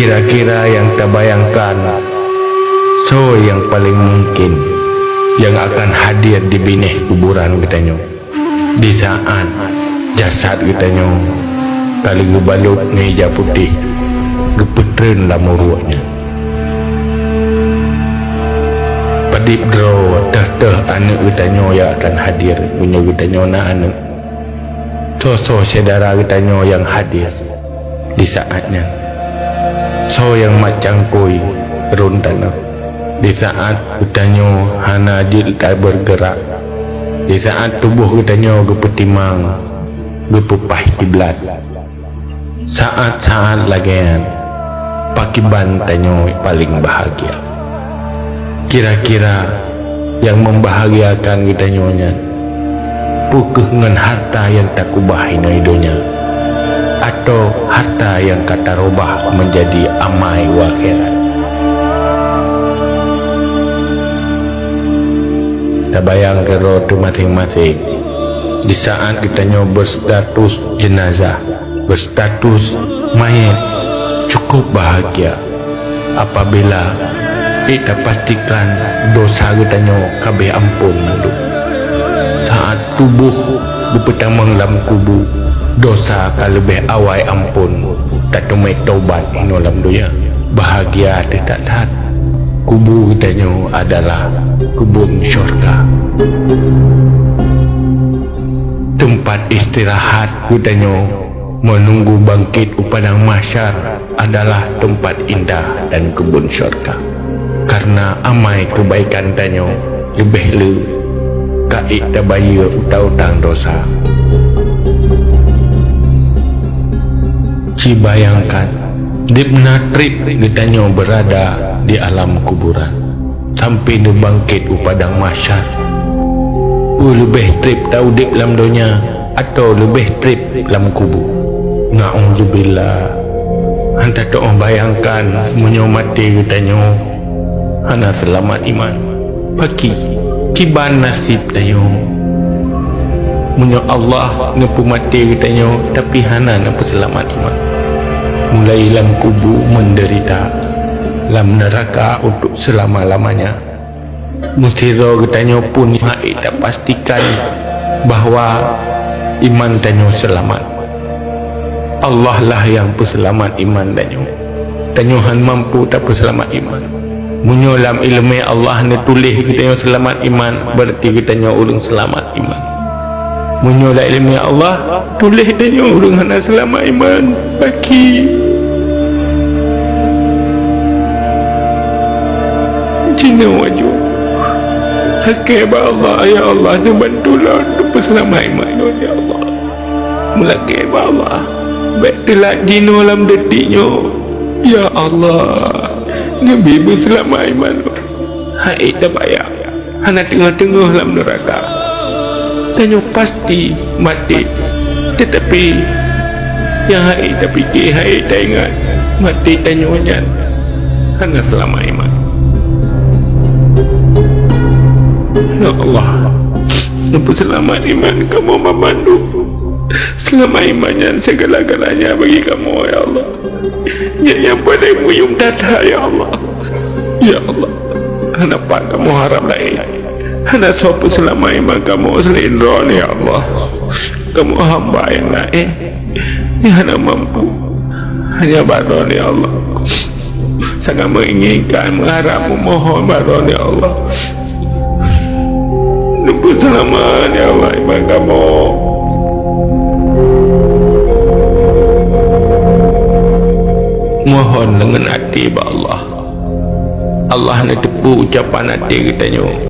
Kira-kira yang terbayangkan, so yang paling mungkin yang akan hadir di binih kuburan katanya di saat jasad katanya kali gebalut meja putih gepetren lah muruaknya padip draw teh anak katanya yang akan hadir punya katanya na anak so saudara katanya yang hadir di saatnya so yang macam koi runtana di saat katanya hana jil tak bergerak, di saat tubuh katanya gepetimang gepupah kiblat, saat-saat lagian pakiban tanya paling bahagia. Kira-kira yang membahagiakan katanya pukeh ngan harta yang tak kubah inaidonya atau harta yang kata robah menjadi amai wakhirat. Terbayang ke rotu masing-masing di saat kitanya berstatus jenazah, berstatus mayat, cukup bahagia apabila kita pastikan dosa kitanya kabeh ampun nandu. Saat tubuh gepetamang dalam kubu dosa kalebih awai ampun tak tumai taubat ino dalam dunia bahagia tidak tahan. Kubu katanya adalah kebun syurga, tempat istirahat katanya menunggu bangkit upadang mahsyar adalah tempat indah dan kebun syurga karena amai kebaikan tanya lebih le kait tabaya utang dosa. Cibayangkan Dipna trip katanya berada di alam kuburan sampai dia bangkit upadang mahsyar. Lebih trip tahu di dalam dunia atau lebih trip dalam kubur. Na'udzubillah. Anda tak bayangkan menyomati katanya hana selamat iman bagi kiban nasib tanya menyo Allah nepu mati katanya tapi hana nepu selamat iman mulai dalam kubu menderita dalam neraka untuk selama-lamanya. Mustiro katanya pun tak pastikan bahawa iman tanya selamat. Allah lah yang peselamat iman tanya. Tanyuhan mampu tak peselamat iman. Munyo dalam ilmu Allah ne tulis katanya selamat iman berarti katanya urang selamat iman. Munyo dalam ilmu Allah tulis tanya urang hana selamat iman bagi Cina waju hakibah Allah ya Allah ni bantulah untuk peselamat iman ya Allah mulakibah Allah baik telak jino dalam detiknya ya Allah Nabi berselamat iman hai tak payah hana tengah-tengah dalam neraka tanya pasti mati tetapi yang hai tak fikir hai tak ingat mati tanya wajan hana selamat iman. Ya Allah, nampu selamat iman kamu memandu selamat imannya segala-galanya bagi kamu ya Allah yang pada muyum dada ya Allah ya Allah kenapa kamu harap lain hana sopa selamat iman kamu selain roh ya Allah kamu hamba yang lain yang hana mampu hanya baron ya Allah sangat menginginkan mengharap memohon baron ya Allah nunggu selamat ya Allah iman kamu mohon dengan hati Allah Allah nak tepu ucapan hati kita nyo